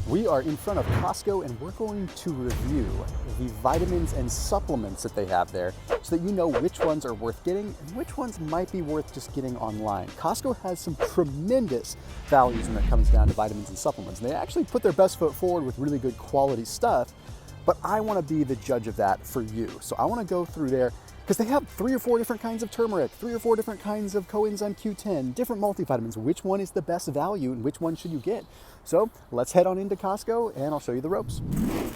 We are in front of Costco and we're going to review the vitamins and supplements that they have there so that you know which ones are worth getting and which ones might be worth just getting online. Costco has some tremendous values when it comes down to vitamins and supplements. And they actually put their best foot forward with really good quality stuff, but I want to be the judge of that for you. So I want to go through there because they have 3 or 4 different kinds of turmeric, 3 or 4 different kinds of Coenzyme Q10, different multivitamins. Which one is the best value and which one should you get? So let's head on into Costco and I'll show you the ropes.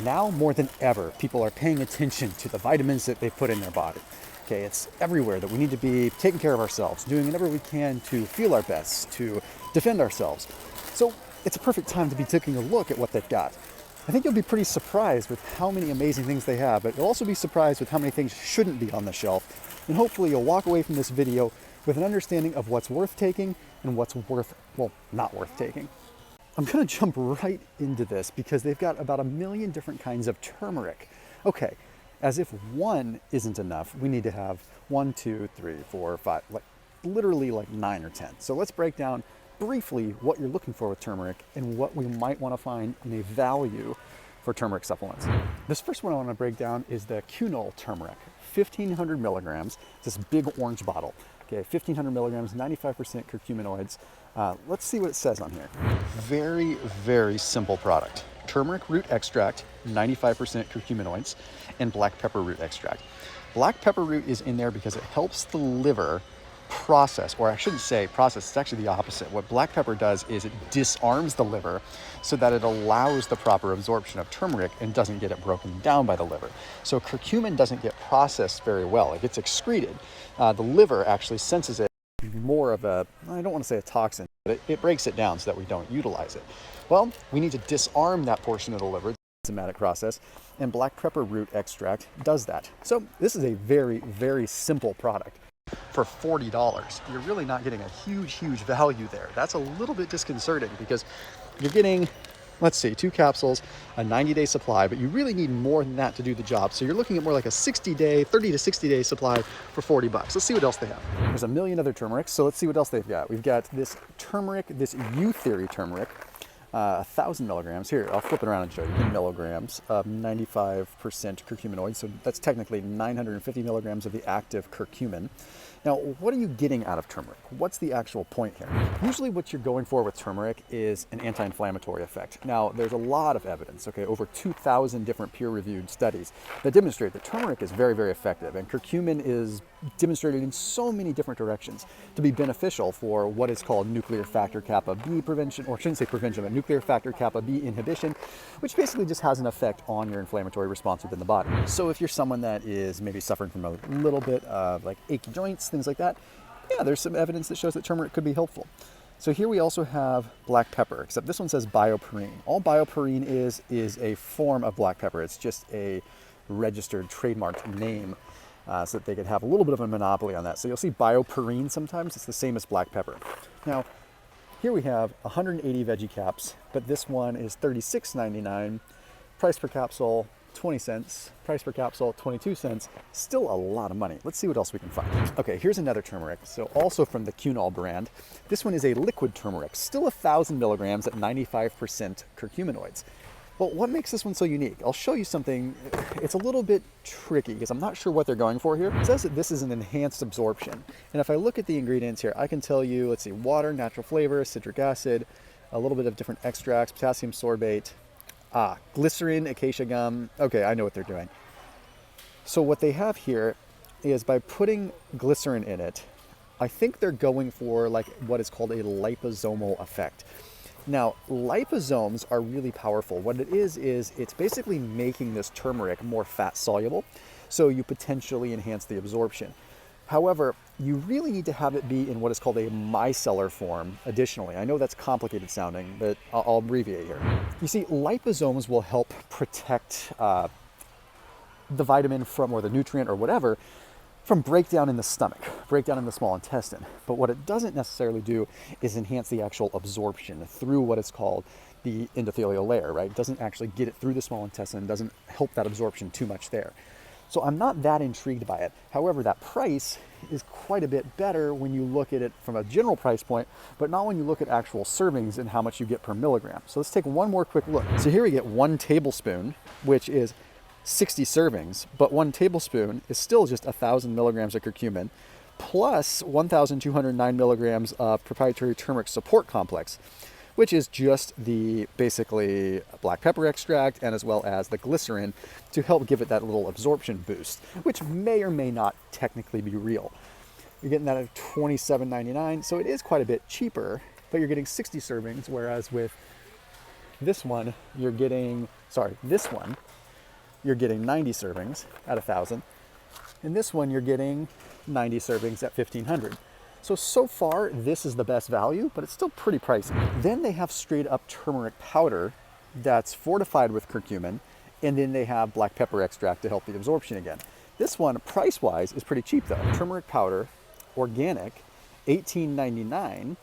Now more than ever, people are paying attention to the vitamins that they put in their body. Okay, it's everywhere that we need to be taking care of ourselves, doing whatever we can to feel our best, to defend ourselves. So it's a perfect time to be taking a look at what they've got. I think you'll be pretty surprised with how many amazing things they have, but you'll also be surprised with how many things shouldn't be on the shelf. And hopefully you'll walk away from this video with an understanding of what's worth taking and what's not worth taking. I'm gonna jump right into this because they've got about 1 million different kinds of turmeric. Okay, as if one isn't enough, we need to have 1, 2, 3, 4, 5, literally 9 or 10. So let's break down briefly what you're looking for with turmeric and what we might want to find in a value for turmeric supplements. This first one I want to break down is the Qnull Turmeric, 1,500 milligrams, this big orange bottle. Okay, 1,500 milligrams, 95% curcuminoids. Let's see what it says on here. Very, very simple product. Turmeric root extract, 95% curcuminoids, and black pepper root extract. Black pepper root is in there because it helps the liver process, or I shouldn't say process, it's actually the opposite. What black pepper does is it disarms the liver so that it allows the proper absorption of turmeric and doesn't get it broken down by the liver. So curcumin doesn't get processed very well. It gets excreted. The liver actually senses it more of a, I don't want to say a toxin, but it breaks it down so that we don't utilize it. Well, we need to disarm that portion of the liver, the enzymatic process, and black pepper root extract does that. So this is a very, very simple product. For $40, you're really not getting a huge value there. That's a little bit disconcerting because you're getting, let's see, 2 capsules, a 90-day supply, but you really need more than that to do the job. So you're looking at more like a 60-day, 30 to 60-day supply for $40. Let's see what else they have. There's 1 million other turmerics, so let's see what else they've got. We've got this turmeric, this U-Theory turmeric, 1,000 milligrams. Here, I'll flip it around and show you. Milligrams of 95% curcuminoid, so that's technically 950 milligrams of the active curcumin. Now, what are you getting out of turmeric? What's the actual point here? Usually what you're going for with turmeric is an anti-inflammatory effect. Now, there's a lot of evidence, okay, over 2,000 different peer-reviewed studies that demonstrate that turmeric is very, very effective, and curcumin is demonstrated in so many different directions to be beneficial for what is called nuclear factor kappa B prevention, or I shouldn't say prevention, but nuclear factor kappa B inhibition, which basically just has an effect on your inflammatory response within the body. So if you're someone that is maybe suffering from a little bit of like achy joints, things like that, yeah, there's some evidence that shows that turmeric could be helpful. So here we also have black pepper, except this one says bioperine. All bioperine is a form of black pepper. It's just a registered trademarked name so that they could have a little bit of a monopoly on that. So you'll see bioperine sometimes. It's the same as black pepper. Now, here we have 180 veggie caps, but this one is $36.99. Price per capsule, 20 cents. Price per capsule, 22 cents. Still a lot of money. Let's see what else we can find. Okay, here's another turmeric. So also from the Qnull brand. This one is a liquid turmeric, still 1,000 milligrams at 95% curcuminoids. Well, what makes this one so unique? I'll show you something. It's a little bit tricky because I'm not sure what they're going for here. It says that this is an enhanced absorption. And if I look at the ingredients here, I can tell you, let's see, water, natural flavor, citric acid, a little bit of different extracts, potassium sorbate, glycerin, acacia gum. Okay, I know what they're doing. So what they have here is by putting glycerin in it, I think they're going for like what is called a liposomal effect. Now, liposomes are really powerful. What it is it's basically making this turmeric more fat soluble, so you potentially enhance the absorption. However, you really need to have it be in what is called a micellar form additionally. I know that's complicated sounding, but I'll abbreviate here. You see, liposomes will help protect the vitamin from, or the nutrient or whatever, from breakdown in the stomach, breakdown in the small intestine. But what it doesn't necessarily do is enhance the actual absorption through what is called the endothelial layer, right? It doesn't actually get it through the small intestine, doesn't help that absorption too much there. So I'm not that intrigued by it. However, that price is quite a bit better when you look at it from a general price point, but not when you look at actual servings and how much you get per milligram. So let's take one more quick look. So here we get 1 tablespoon, which is 60 servings, but 1 tablespoon is still just 1,000 milligrams of curcumin plus 1,209 milligrams of proprietary turmeric support complex, which is just the basically black pepper extract and as well as the glycerin to help give it that little absorption boost, which may or may not technically be real. You're getting that at $27.99, so it is quite a bit cheaper, but you're getting 60 servings, whereas with this one, you're getting 90 servings at 1,000, and this one you're getting 90 servings at 1,500. So far, this is the best value, but it's still pretty pricey. Then they have straight up turmeric powder that's fortified with curcumin, and then they have black pepper extract to help the absorption again. This one, price-wise, is pretty cheap though. Turmeric powder, organic, $18.99,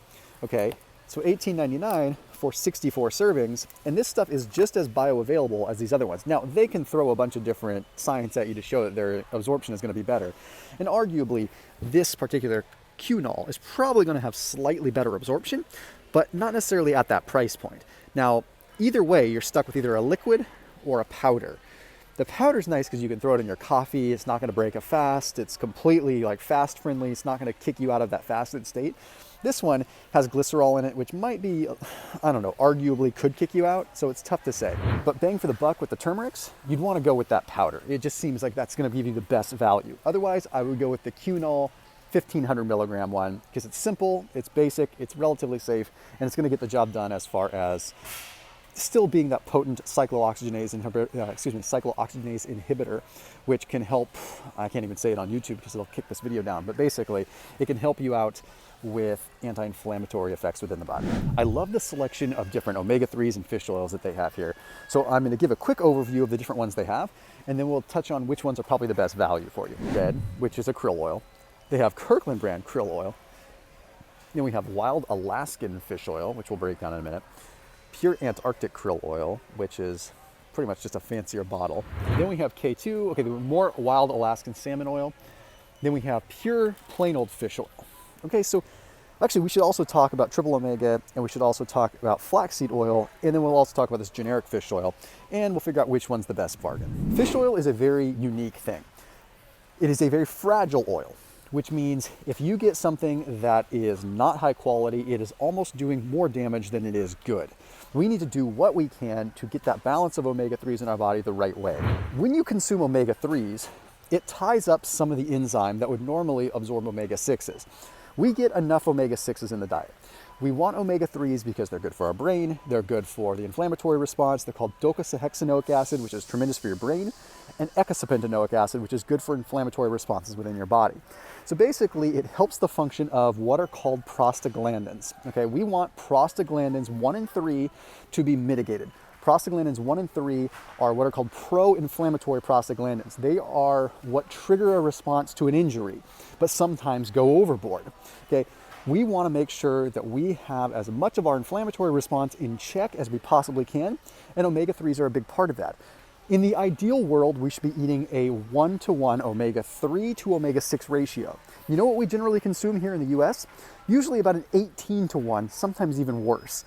okay? So $18.99 for 64 servings, and this stuff is just as bioavailable as these other ones. Now, they can throw a bunch of different science at you to show that their absorption is gonna be better. And arguably, this particular Qnull is probably gonna have slightly better absorption, but not necessarily at that price point. Now, either way, you're stuck with either a liquid or a powder. The powder's nice because you can throw it in your coffee. It's not gonna break a fast. It's completely like fast friendly. It's not gonna kick you out of that fasted state. This one has glycerol in it, which might be, I don't know, arguably could kick you out, so it's tough to say. But bang for the buck with the turmerics, you'd wanna go with that powder. It just seems like that's gonna give you the best value. Otherwise, I would go with the Qnull 1,500 milligram one because it's simple, it's basic, it's relatively safe, and it's gonna get the job done as far as still being that potent cyclooxygenase inhibitor, which can help, I can't even say it on YouTube because it'll kick this video down, but basically it can help you out with anti-inflammatory effects within the body. I love the selection of different omega-3s and fish oils that they have here. So I'm gonna give a quick overview of the different ones they have, and then we'll touch on which ones are probably the best value for you. Red, which is a krill oil. They have Kirkland brand krill oil. Then we have wild Alaskan fish oil, which we'll break down in a minute. Pure Antarctic krill oil, which is pretty much just a fancier bottle. Then we have K2, okay, more wild Alaskan salmon oil. Then we have pure plain old fish oil. Okay, so actually we should also talk about triple omega, and we should also talk about flaxseed oil, and then we'll also talk about this generic fish oil, and we'll figure out which one's the best bargain. Fish oil is a very unique thing. It is a very fragile oil, which means if you get something that is not high quality, it is almost doing more damage than it is good. We need to do what we can to get that balance of omega-3s in our body the right way. When you consume omega-3s, it ties up some of the enzyme that would normally absorb omega-6s. We get enough omega-6s in the diet. We want omega-3s because they're good for our brain, they're good for the inflammatory response, they're called docosahexaenoic acid, which is tremendous for your brain, and eicosapentaenoic acid, which is good for inflammatory responses within your body. So basically, it helps the function of what are called prostaglandins. Okay, we want prostaglandins 1 and 3 to be mitigated. Prostaglandins 1 and 3 are what are called pro-inflammatory prostaglandins. They are what trigger a response to an injury, but sometimes go overboard. Okay, we want to make sure that we have as much of our inflammatory response in check as we possibly can, and omega-3s are a big part of that. In the ideal world, we should be eating a 1-to-1 omega-3 to omega-6 ratio. You know what we generally consume here in the US? Usually about an 18-to-1, sometimes even worse.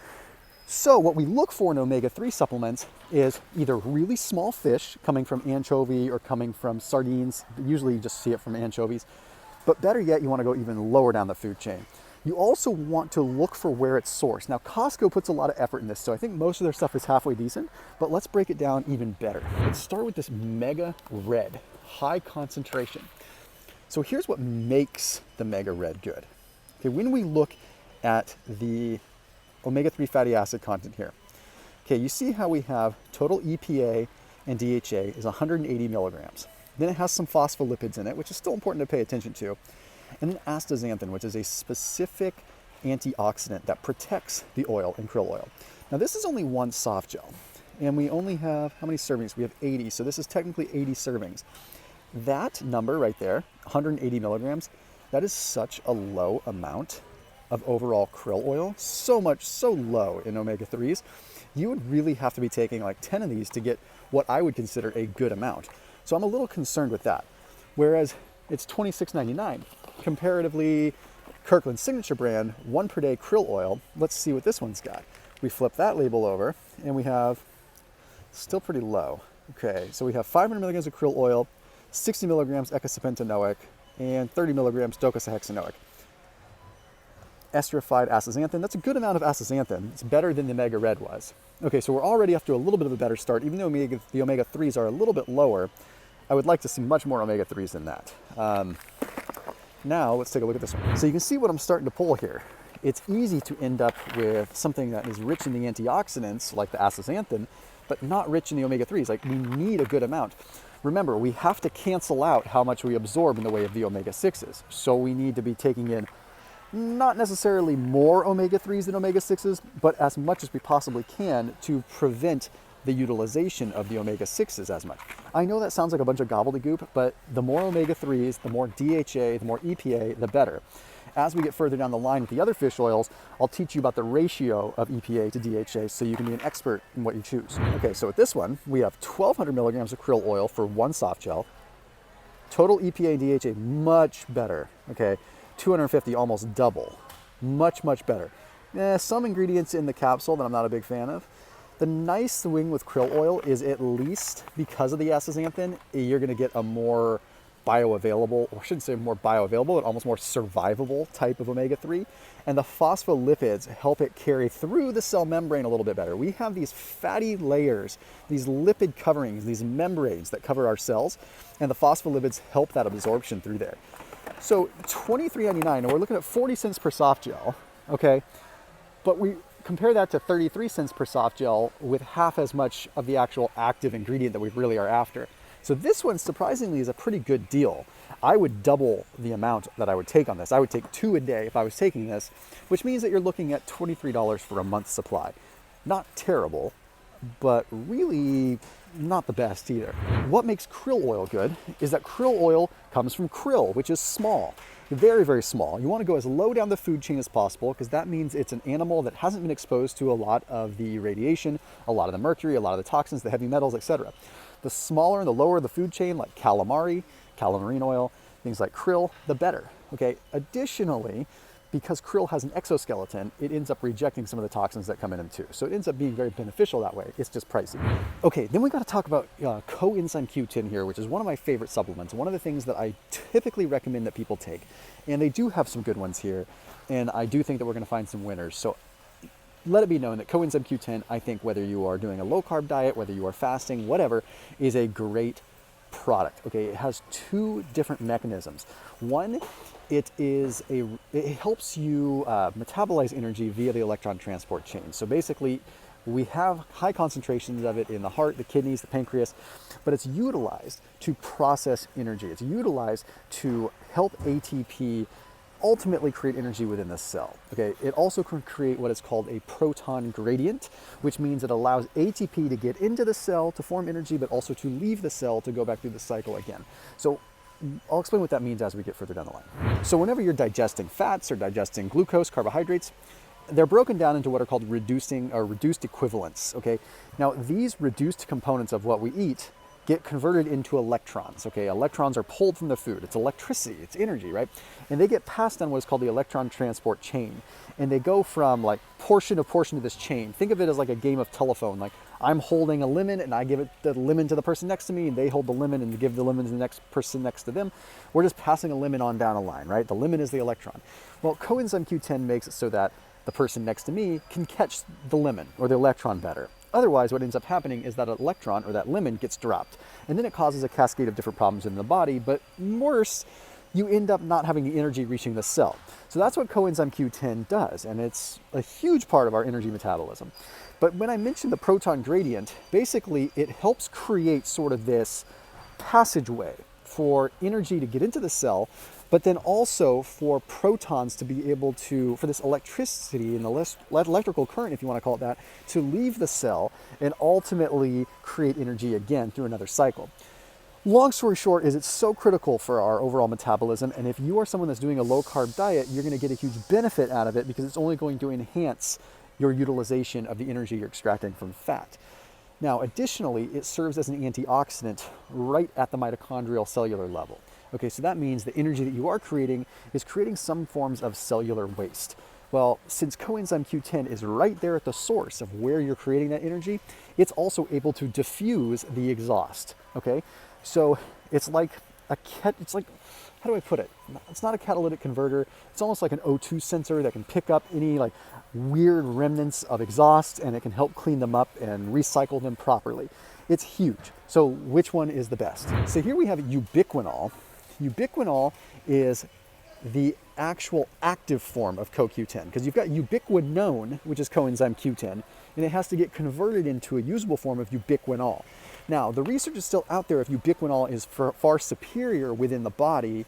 So what we look for in omega-3 supplements is either really small fish coming from anchovy or coming from sardines. Usually you just see it from anchovies. But better yet, you want to go even lower down the food chain. You also want to look for where it's sourced. Now, Costco puts a lot of effort in this, so I think most of their stuff is halfway decent, but let's break it down even better. Let's start with this mega red, high concentration. So here's what makes the mega red good. Okay, when we look at the omega-3 fatty acid content here, okay, you see how we have total EPA and DHA is 180 milligrams. Then it has some phospholipids in it, which is still important to pay attention to. And then astaxanthin, which is a specific antioxidant that protects the oil in krill oil. Now this is only one soft gel, and we only have, how many servings? We have 80, so this is technically 80 servings. That number right there, 180 milligrams, that is such a low amount of overall krill oil, so low in omega-3s. You would really have to be taking like 10 of these to get what I would consider a good amount. So I'm a little concerned with that. Whereas it's $26.99. Comparatively, Kirkland's signature brand, 1 per day krill oil. Let's see what this one's got. We flip that label over and we have, still pretty low. Okay, so we have 500 milligrams of krill oil, 60 milligrams ecosapentaenoic, and 30 milligrams docosahexaenoic. Esterified astaxanthin, that's a good amount of astaxanthin. It's better than the Omega Red was. Okay, so we're already off to a little bit of a better start. Even though the omega-3s are a little bit lower, I would like to see much more omega-3s than that. Now, let's take a look at this one. So you can see what I'm starting to pull here. It's easy to end up with something that is rich in the antioxidants, like the astaxanthin, but not rich in the omega-3s. Like, we need a good amount. Remember, we have to cancel out how much we absorb in the way of the omega-6s. So we need to be taking in not necessarily more omega-3s than omega-6s, but as much as we possibly can to prevent the utilization of the omega-6s as much. I know that sounds like a bunch of gobbledygook, but the more omega-3s, the more DHA, the more EPA, the better. As we get further down the line with the other fish oils, I'll teach you about the ratio of EPA to DHA so you can be an expert in what you choose. Okay, so with this one, we have 1,200 milligrams of krill oil for 1 soft gel. Total EPA and DHA, much better, okay? 250, almost double. Much, much better. Some ingredients in the capsule that I'm not a big fan of. The nice thing with krill oil is, at least because of the astaxanthin, you're gonna get a more bioavailable, or I shouldn't say more bioavailable, but almost more survivable type of omega-3. And the phospholipids help it carry through the cell membrane a little bit better. We have these fatty layers, these lipid coverings, these membranes that cover our cells, and the phospholipids help that absorption through there. So $23.99, and we're looking at 40 cents per soft gel, okay? But we compare that to 33 cents per soft gel with half as much of the actual active ingredient that we really are after. So this one, surprisingly, is a pretty good deal. I would double the amount that I would take on this. I would take 2 a day if I was taking this, which means that you're looking at $23 for a month's supply. Not terrible, but really not the best either. What makes krill oil good is that krill oil comes from krill, which is small. Very, very small. You want to go as low down the food chain as possible, because that means it's an animal that hasn't been exposed to a lot of the radiation, a lot of the mercury, a lot of the toxins, the heavy metals, etc. The smaller and the lower the food chain, like calamari, calamari oil, things like krill, the better. Okay. Additionally, because krill has an exoskeleton, it ends up rejecting some of the toxins that come in them too. So it ends up being very beneficial that way. It's just pricey. Okay, then we got to talk about Coenzyme Q10 here, which is one of my favorite supplements. One of the things that I typically recommend that people take. And they do have some good ones here. And I do think that we're going to find some winners. So let it be known that Coenzyme Q10, I think whether you are doing a low carb diet, whether you are fasting, whatever, is a great product. Okay, it has 2 different mechanisms. One, it helps you metabolize energy via the electron transport chain. So basically, we have high concentrations of it in the heart, the kidneys, the pancreas, but it's utilized to process energy. It's utilized to help ATP ultimately create energy within the cell. Okay, it also can create what is called a proton gradient, which means it allows ATP to get into the cell to form energy, but also to leave the cell to go back through the cycle again. So I'll explain what that means as we get further down the line. So whenever you're digesting fats or digesting glucose, carbohydrates, they're broken down into what are called reduced equivalents. Okay, now these reduced components of what we eat get converted into electrons. Okay, electrons are pulled from the food. It's electricity, it's energy, right? And they get passed on what is called the electron transport chain. And they go from like portion to portion of this chain. Think of it as like a game of telephone. Like, I'm holding a lemon and I give it the lemon to the person next to me, and they hold the lemon and give the lemon to the next person next to them. We're just passing a lemon on down a line, right? The lemon is the electron. Well, Coenzyme Q10 makes it so that the person next to me can catch the lemon or the electron better. Otherwise, what ends up happening is that electron or that lemon gets dropped, and then it causes a cascade of different problems in the body, but worse, you end up not having the energy reaching the cell. So that's what Coenzyme Q10 does, and it's a huge part of our energy metabolism. But when I mentioned the proton gradient, basically it helps create sort of this passageway for energy to get into the cell, but then also for protons to be able to, for this electricity and the electrical current, if you want to call it that, to leave the cell and ultimately create energy again through another cycle. Long story short is it's so critical for our overall metabolism, and if you are someone that's doing a low carb diet, you're going to get a huge benefit out of it because it's only going to enhance your utilization of the energy you're extracting from fat. Now, additionally, it serves as an antioxidant right at the mitochondrial cellular level. Okay, so that means the energy that you are creating is creating some forms of cellular waste. Well, since Coenzyme Q10 is right there at the source of where you're creating that energy, it's also able to diffuse the exhaust, okay? So it's like how do I put it? It's not a catalytic converter. It's almost like an O2 sensor that can pick up any like weird remnants of exhaust, and it can help clean them up and recycle them properly. It's huge. So which one is the best? So here we have ubiquinol. Ubiquinol is the actual active form of CoQ10, because you've got ubiquinone, which is coenzyme Q10, and it has to get converted into a usable form of ubiquinol. Now, the research is still out there if ubiquinol is far superior within the body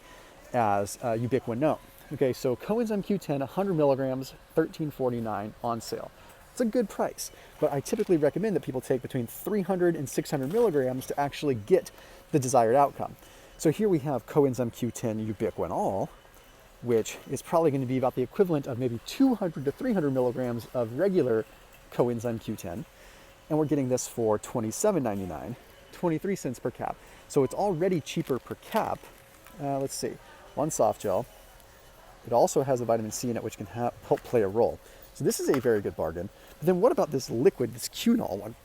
as ubiquinone. Okay, so coenzyme Q10, 100 milligrams, $13.49 on sale. It's a good price, but I typically recommend that people take between 300 and 600 milligrams to actually get the desired outcome. So here we have coenzyme Q10 ubiquinol, which is probably going to be about the equivalent of maybe 200 to 300 milligrams of regular coenzyme Q10. And we're getting this for $27.99, 23 cents per cap. So it's already cheaper per cap. Let's see, one soft gel. It also has a vitamin C in it, which can help play a role. So this is a very good bargain. But then what about this liquid, this Qnull one?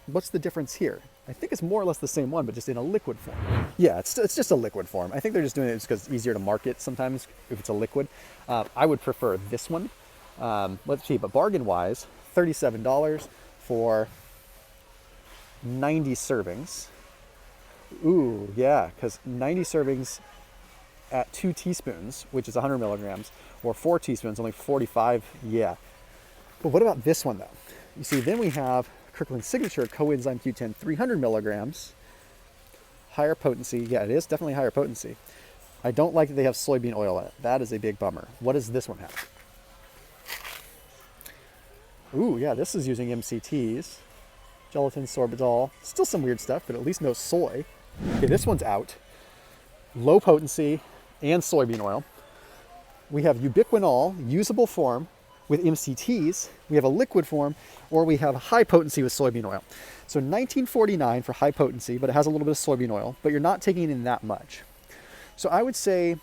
What's the difference here? I think it's more or less the same one, but just in a liquid form. Yeah, it's just a liquid form. I think they're just doing it just because it's easier to market sometimes if it's a liquid. I would prefer this one. Let's see, but bargain-wise, $37 for 90 servings. Ooh, yeah, because 90 servings at 2 teaspoons, which is 100 milligrams, or 4 teaspoons, only 45, yeah. But what about this one, though? You see, then we have Kirkland's Signature Coenzyme Q10, 300 milligrams, higher potency. Yeah, it is definitely higher potency. I don't like that they have soybean oil in it. That is a big bummer. What does this one have? Ooh, yeah, this is using MCTs, gelatin, sorbitol, still some weird stuff, but at least no soy. Okay, this one's out. Low potency and soybean oil. We have ubiquinol, usable form with MCTs. We have a liquid form, or we have high potency with soybean oil. So $19.49 for high potency, but it has a little bit of soybean oil, but you're not taking in that much. So I would say,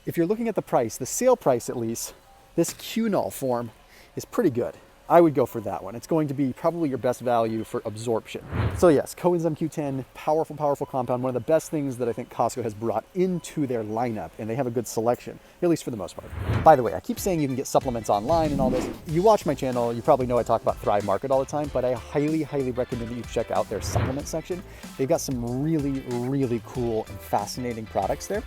if you're looking at the price, the sale price at least, this Qnull form is pretty good. I would go for that one. It's going to be probably your best value for absorption. So yes, Coenzyme Q10, powerful, powerful compound. One of the best things that I think Costco has brought into their lineup, and they have a good selection, at least for the most part. By the way, I keep saying you can get supplements online and all this. You watch my channel, you probably know I talk about Thrive Market all the time, but I highly, highly recommend that you check out their supplement section. They've got some really, really cool and fascinating products there.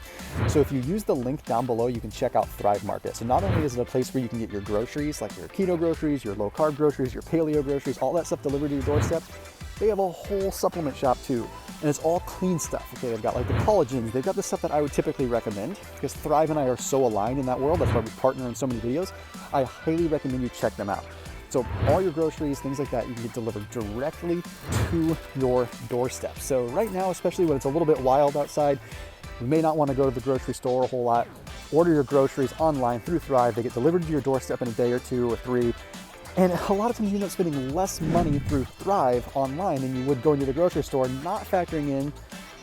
So if you use the link down below, you can check out Thrive Market. So not only is it a place where you can get your groceries, like your keto groceries, your low carb groceries, your paleo groceries, all that stuff delivered to your doorstep, they have a whole supplement shop too. And it's all clean stuff. Okay, they've got like the collagens, they've got the stuff that I would typically recommend, because Thrive and I are so aligned in that world. That's why we partner in so many videos. I highly recommend you check them out. So all your groceries, things like that, you can get delivered directly to your doorstep. So right now, especially when it's a little bit wild outside, you may not want to go to the grocery store a whole lot. Order your groceries online through Thrive. They get delivered to your doorstep in a day or 2 or 3. And a lot of times you end up spending less money through Thrive online than you would going to the grocery store, not factoring in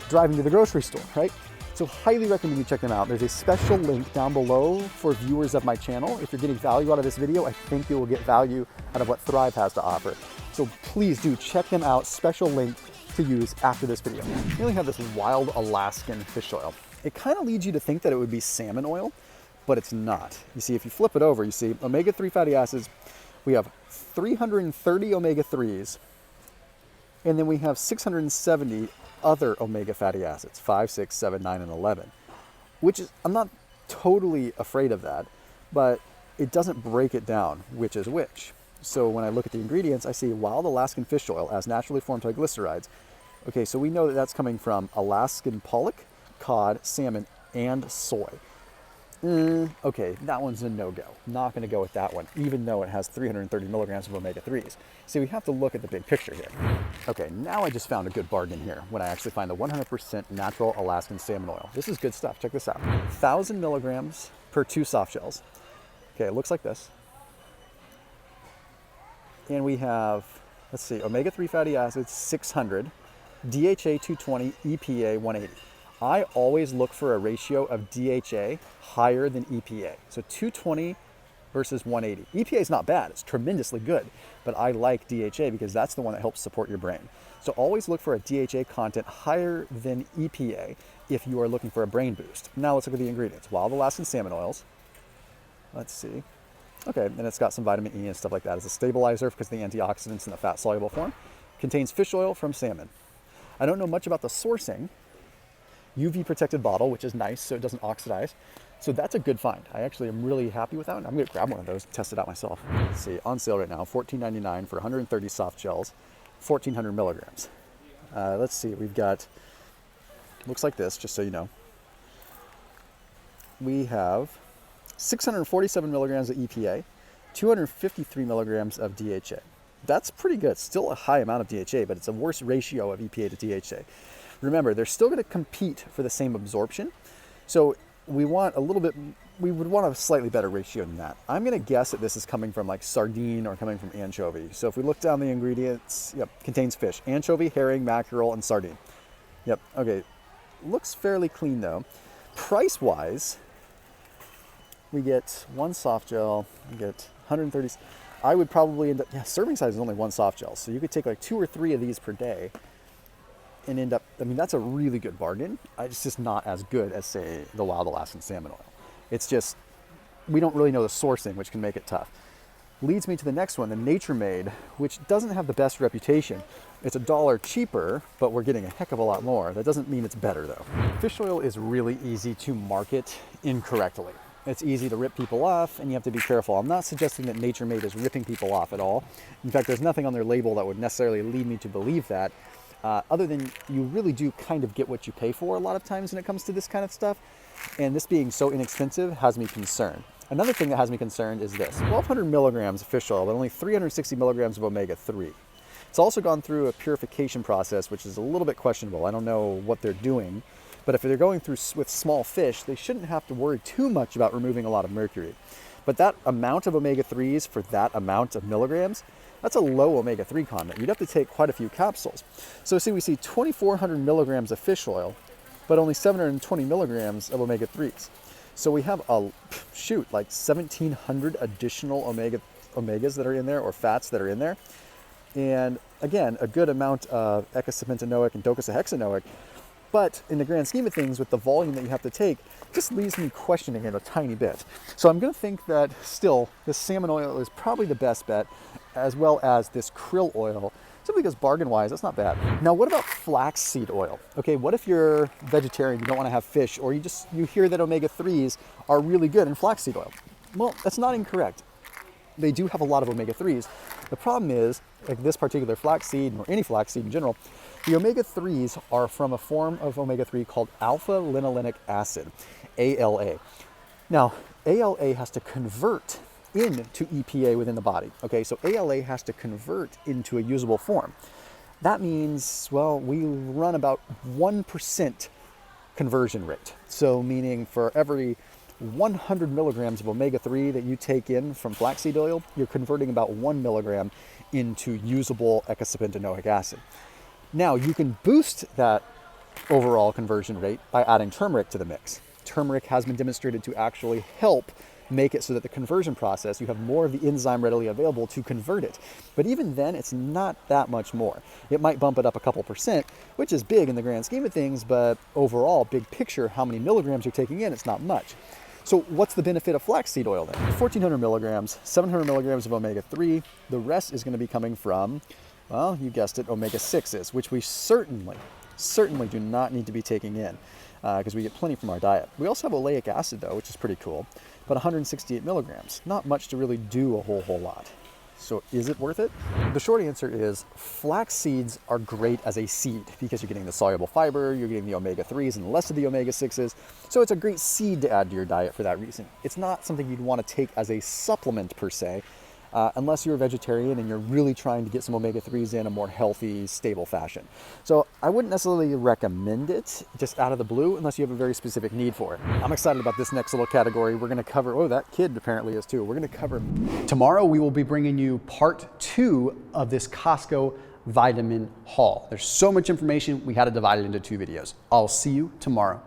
driving to the grocery store, right? So highly recommend you check them out. There's a special link down below for viewers of my channel. If you're getting value out of this video, I think you will get value out of what Thrive has to offer. So please do check them out. Special link to use after this video. We only have this wild Alaskan fish oil. It kind of leads you to think that it would be salmon oil, but it's not. You see, if you flip it over, you see omega-3 fatty acids. We have 330 omega-3s, and then we have 670 other omega fatty acids, 5, 6, 7, 9, and 11, which is, I'm not totally afraid of that, but it doesn't break it down which is which. So when I look at the ingredients, I see wild Alaskan fish oil as naturally formed triglycerides. Okay, so we know that that's coming from Alaskan pollock, cod, salmon, and soy. Okay, that one's a no-go. Not going to go with that one, even though it has 330 milligrams of omega-3s. See, we have to look at the big picture here. Okay, now I just found a good bargain here when I actually find the 100% natural Alaskan salmon oil. This is good stuff. Check this out. 1,000 milligrams per 2 soft shells. Okay, it looks like this. And we have let's see, omega-3 fatty acids 600, DHA 220, EPA 180. I always look for a ratio of DHA higher than EPA. So 220 versus 180. EPA is not bad, it's tremendously good, but I like DHA because that's the one that helps support your brain. So always look for a DHA content higher than EPA if you are looking for a brain boost. Now let's look at the ingredients. Wild Alaskan salmon oils. Let's see. Okay, and it's got some vitamin E and stuff like that as a stabilizer because of the antioxidants in the fat soluble form. Contains fish oil from salmon. I don't know much about the sourcing. UV protected bottle, which is nice so it doesn't oxidize. So that's a good find. I actually am really happy with that. I'm gonna grab one of those and test it out myself. Let's see, on sale right now, $14.99 for 130 soft gels, 1,400 milligrams. Let's see, we've got, looks like this, just so you know. We have 647 milligrams of EPA, 253 milligrams of DHA. That's pretty good. Still a high amount of DHA, but it's a worse ratio of EPA to DHA. Remember, they're still going to compete for the same absorption. So we want a little bit, we would want a slightly better ratio than that. I'm going to guess that this is coming from like sardine or coming from anchovy. So if we look down the ingredients, yep, contains fish, anchovy, herring, mackerel, and sardine. Yep, okay. Looks fairly clean though. Price-wise, we get one soft gel, we get 130. I would probably end up, yeah, serving size is only one soft gel. So you could take like 2 or 3 of these per day and end up, I mean, that's a really good bargain. It's just not as good as, say, the Wild Alaskan salmon oil. It's just, we don't really know the sourcing, which can make it tough. Leads me to the next one, the Nature Made, which doesn't have the best reputation. It's $1 cheaper, but we're getting a heck of a lot more. That doesn't mean it's better though. Fish oil is really easy to market incorrectly. It's easy to rip people off and you have to be careful. I'm not suggesting that Nature Made is ripping people off at all. In fact, there's nothing on their label that would necessarily lead me to believe that. Other than you really do kind of get what you pay for a lot of times when it comes to this kind of stuff. And this being so inexpensive has me concerned. Another thing that has me concerned is this, 1,200 milligrams of fish oil, but only 360 milligrams of omega-3. It's also gone through a purification process, which is a little bit questionable. I don't know what they're doing, but if they're going through with small fish, they shouldn't have to worry too much about removing a lot of mercury. But that amount of omega-3s for that amount of milligrams, that's a low omega-3 content. You'd have to take quite a few capsules. So see, we see 2,400 milligrams of fish oil, but only 720 milligrams of omega-3s. So we have like 1,700 additional omegas that are in there, or fats that are in there. And again, a good amount of eicosapentaenoic and docosahexaenoic, but in the grand scheme of things, with the volume that you have to take, just leaves me questioning it a tiny bit. So I'm going to think that still, this salmon oil is probably the best bet, as well as this krill oil, simply because bargain-wise, that's not bad. Now, what about flaxseed oil? Okay, what if you're vegetarian, you don't want to have fish, or you hear that omega-3s are really good in flaxseed oil? Well, that's not incorrect. They do have a lot of omega-3s. The problem is, like this particular flaxseed, or any flaxseed in general, the omega-3s are from a form of omega-3 called alpha-linolenic acid, ALA. Now, ALA has to convert into EPA within the body. Okay, so ALA has to convert into a usable form. That means, well, we run about 1% conversion rate. So meaning for every 100 milligrams of omega-3 that you take in from flaxseed oil, you're converting about 1 milligram into usable eicosapentaenoic acid. Now, you can boost that overall conversion rate by adding turmeric to the mix. Turmeric has been demonstrated to actually help make it so that the conversion process, you have more of the enzyme readily available to convert it. But even then, it's not that much more. It might bump it up a couple percent, which is big in the grand scheme of things, but overall, big picture, how many milligrams you're taking in, it's not much. So what's the benefit of flaxseed oil then? 1,400 milligrams, 700 milligrams of omega-3. The rest is going to be coming from, well, you guessed it, omega-6s, which we certainly do not need to be taking in because we get plenty from our diet. We also have oleic acid though, which is pretty cool, but 168 milligrams. Not much to really do a whole lot. So is it worth it? The short answer is flax seeds are great as a seed because you're getting the soluble fiber, you're getting the omega-3s and less of the omega-6s. So it's a great seed to add to your diet for that reason. It's not something you'd want to take as a supplement per se, unless you're a vegetarian and you're really trying to get some omega-3s in a more healthy, stable fashion. So I wouldn't necessarily recommend it just out of the blue unless you have a very specific need for it. I'm excited about this next little category. We're gonna cover, oh, that kid apparently is too. We're gonna cover, tomorrow we will be bringing you part 2 of this Costco vitamin haul. There's so much information, we had to divide it into 2 videos. I'll see you tomorrow.